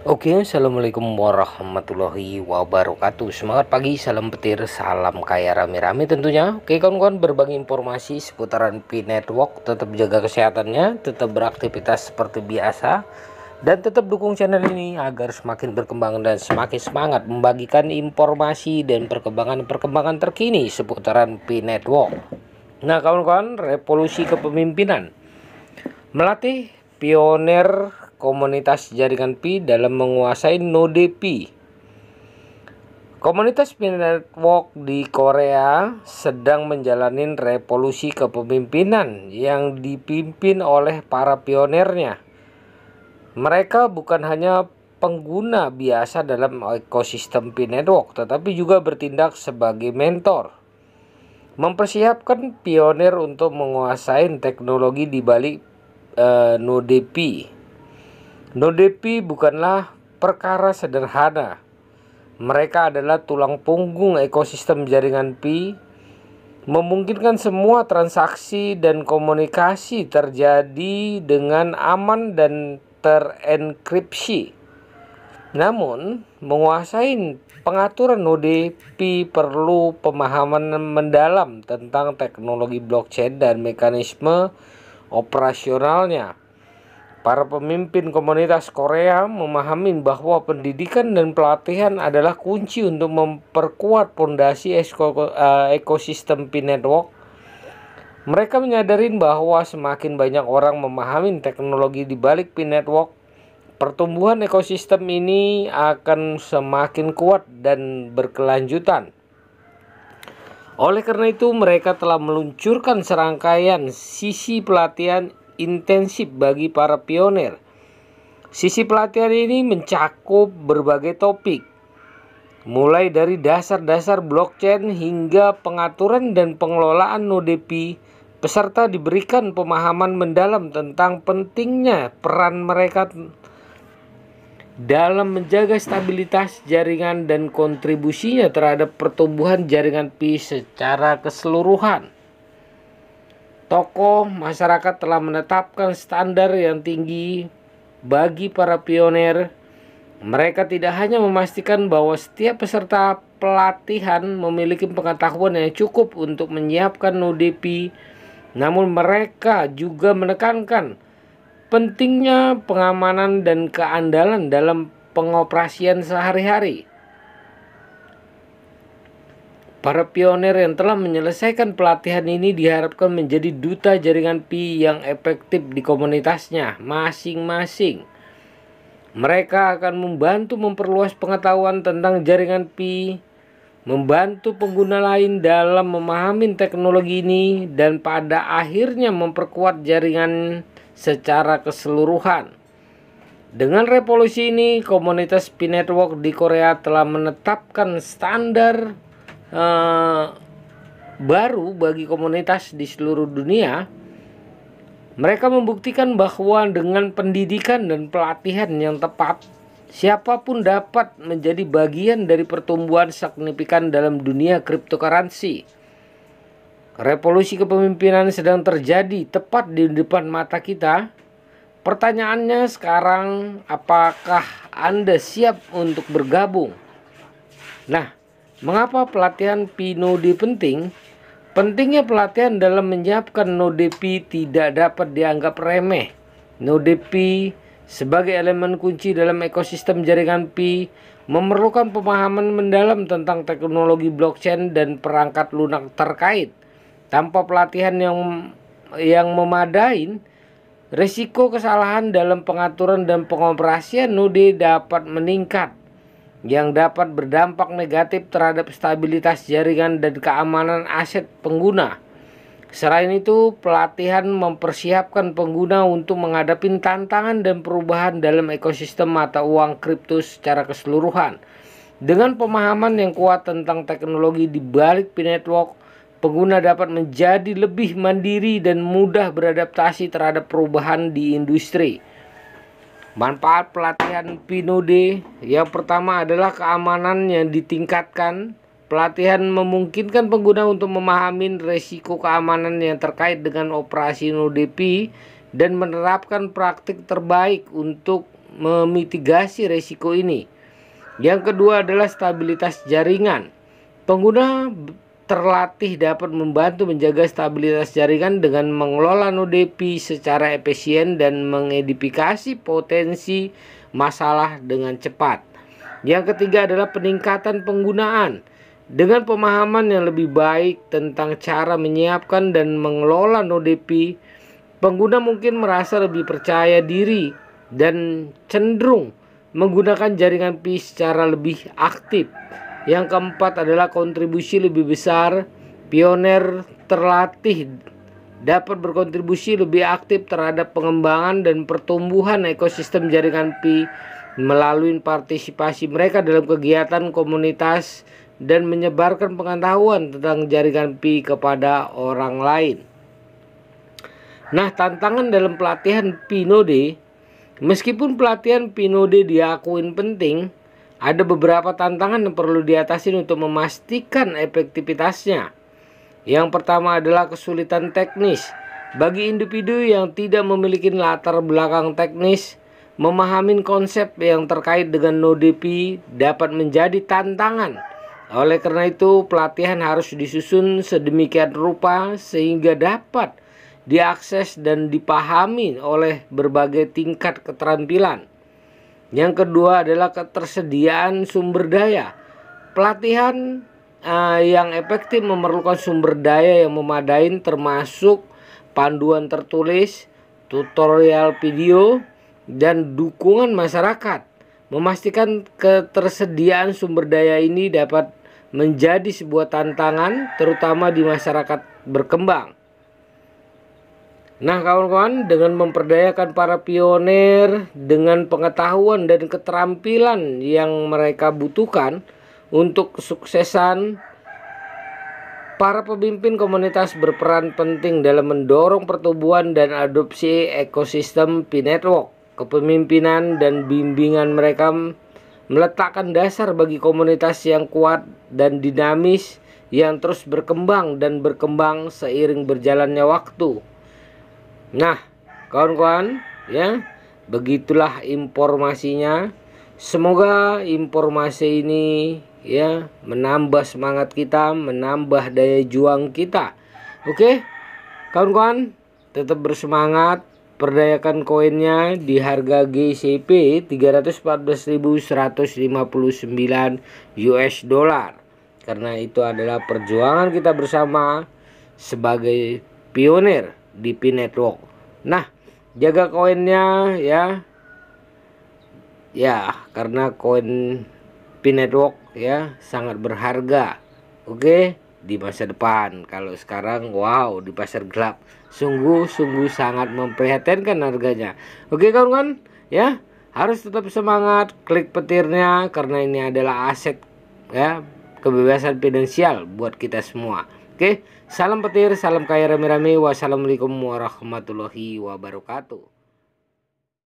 Oke, assalamualaikum warahmatullahi wabarakatuh. Semangat pagi, salam petir, salam kaya rame-rame tentunya. Oke kawan-kawan, berbagi informasi seputaran Pi Network. Tetap jaga kesehatannya, tetap beraktivitas seperti biasa, dan tetap dukung channel ini agar semakin berkembang dan semakin semangat membagikan informasi dan perkembangan-perkembangan terkini seputaran Pi Network. Nah kawan-kawan, revolusi kepemimpinan melatih pionir komunitas jaringan Pi dalam menguasai node Pi. Komunitas Pi Network di Korea sedang menjalani revolusi kepemimpinan yang dipimpin oleh para pionirnya. Mereka bukan hanya pengguna biasa dalam ekosistem Pi Network, tetapi juga bertindak sebagai mentor, mempersiapkan pionir untuk menguasai teknologi di balik node Pi. Node Pi bukanlah perkara sederhana. Mereka adalah tulang punggung ekosistem jaringan Pi, memungkinkan semua transaksi dan komunikasi terjadi dengan aman dan terenkripsi. Namun, menguasai pengaturan node Pi perlu pemahaman mendalam tentang teknologi blockchain dan mekanisme operasionalnya. Para pemimpin komunitas Korea memahami bahwa pendidikan dan pelatihan adalah kunci untuk memperkuat fondasi ekosistem Pi Network. Mereka menyadari bahwa semakin banyak orang memahami teknologi di balik Pi Network, pertumbuhan ekosistem ini akan semakin kuat dan berkelanjutan. Oleh karena itu, mereka telah meluncurkan serangkaian sisi pelatihan intensif bagi para pionir. Sisi pelatihan ini mencakup berbagai topik, mulai dari dasar-dasar blockchain hingga pengaturan dan pengelolaan node Pi. Peserta diberikan pemahaman mendalam tentang pentingnya peran mereka dalam menjaga stabilitas jaringan dan kontribusinya terhadap pertumbuhan jaringan Pi secara keseluruhan. Tokoh masyarakat telah menetapkan standar yang tinggi bagi para pionir. Mereka tidak hanya memastikan bahwa setiap peserta pelatihan memiliki pengetahuan yang cukup untuk menyiapkan node Pi, namun mereka juga menekankan pentingnya pengamanan dan keandalan dalam pengoperasian sehari-hari. Para pionir yang telah menyelesaikan pelatihan ini diharapkan menjadi duta jaringan Pi yang efektif di komunitasnya masing-masing. Mereka akan membantu memperluas pengetahuan tentang jaringan Pi, membantu pengguna lain dalam memahami teknologi ini, dan pada akhirnya memperkuat jaringan secara keseluruhan. Dengan revolusi ini, komunitas Pi Network di Korea telah menetapkan standar baru bagi komunitas di seluruh dunia. Mereka membuktikan bahwa dengan pendidikan dan pelatihan yang tepat, siapapun dapat menjadi bagian dari pertumbuhan signifikan dalam dunia cryptocurrency. Revolusi kepemimpinan sedang terjadi tepat di depan mata kita. Pertanyaannya sekarang, apakah Anda siap untuk bergabung? Nah, mengapa pelatihan Pi Node penting? Pentingnya pelatihan dalam menyiapkan node Pi tidak dapat dianggap remeh. Node Pi sebagai elemen kunci dalam ekosistem jaringan Pi memerlukan pemahaman mendalam tentang teknologi blockchain dan perangkat lunak terkait. Tanpa pelatihan yang memadai, risiko kesalahan dalam pengaturan dan pengoperasian node dapat meningkat, yang dapat berdampak negatif terhadap stabilitas jaringan dan keamanan aset pengguna. Selain itu, pelatihan mempersiapkan pengguna untuk menghadapi tantangan dan perubahan dalam ekosistem mata uang kripto secara keseluruhan. Dengan pemahaman yang kuat tentang teknologi di balik Pi Network, pengguna dapat menjadi lebih mandiri dan mudah beradaptasi terhadap perubahan di industri. Manfaat pelatihan Pi Node yang pertama adalah keamanan yang ditingkatkan. Pelatihan memungkinkan pengguna untuk memahami risiko keamanan yang terkait dengan operasi node Pi dan menerapkan praktik terbaik untuk memitigasi resiko ini. Yang kedua adalah stabilitas jaringan. Pengguna terlatih dapat membantu menjaga stabilitas jaringan dengan mengelola node Pi secara efisien dan mengidentifikasi potensi masalah dengan cepat. Yang ketiga adalah peningkatan penggunaan. Dengan pemahaman yang lebih baik tentang cara menyiapkan dan mengelola node Pi, pengguna mungkin merasa lebih percaya diri dan cenderung menggunakan jaringan Pi secara lebih aktif. Yang keempat adalah kontribusi lebih besar. Pioner terlatih dapat berkontribusi lebih aktif terhadap pengembangan dan pertumbuhan ekosistem jaringan Pi melalui partisipasi mereka dalam kegiatan komunitas dan menyebarkan pengetahuan tentang jaringan Pi kepada orang lain. Nah, tantangan dalam pelatihan Pi node. Meskipun pelatihan Pi node diakuin penting, ada beberapa tantangan yang perlu diatasi untuk memastikan efektivitasnya. Yang pertama adalah kesulitan teknis. Bagi individu yang tidak memiliki latar belakang teknis, memahami konsep yang terkait dengan node Pi dapat menjadi tantangan. Oleh karena itu, pelatihan harus disusun sedemikian rupa sehingga dapat diakses dan dipahami oleh berbagai tingkat keterampilan. Yang kedua adalah ketersediaan sumber daya. Pelatihan yang efektif memerlukan sumber daya yang memadai termasuk panduan tertulis, tutorial video, dan dukungan masyarakat. Memastikan ketersediaan sumber daya ini dapat menjadi sebuah tantangan terutama di masyarakat berkembang. Nah kawan-kawan, dengan memperdayakan para pioner dengan pengetahuan dan keterampilan yang mereka butuhkan untuk kesuksesan, para pemimpin komunitas berperan penting dalam mendorong pertumbuhan dan adopsi ekosistem Pi Network. Kepemimpinan dan bimbingan mereka meletakkan dasar bagi komunitas yang kuat dan dinamis yang terus berkembang seiring berjalannya waktu. Nah, kawan-kawan, ya, begitulah informasinya. Semoga informasi ini ya menambah semangat kita, menambah daya juang kita. Oke, kawan-kawan, tetap bersemangat. Perdayakan koinnya di harga GCP 314.159 US dollar. Karena itu adalah perjuangan kita bersama sebagai pionir di Pi Network. Nah, jaga koinnya ya. Ya, karena koin Pi Network ya sangat berharga. Oke, di masa depan. Kalau sekarang wow, di pasar gelap sungguh sangat memprihatinkan harganya. Oke kawan-kawan, ya, harus tetap semangat, klik petirnya karena ini adalah aset ya, kebebasan finansial buat kita semua. Oke, salam petir, salam kaya rame-rame. Wassalamualaikum warahmatullahi wabarakatuh.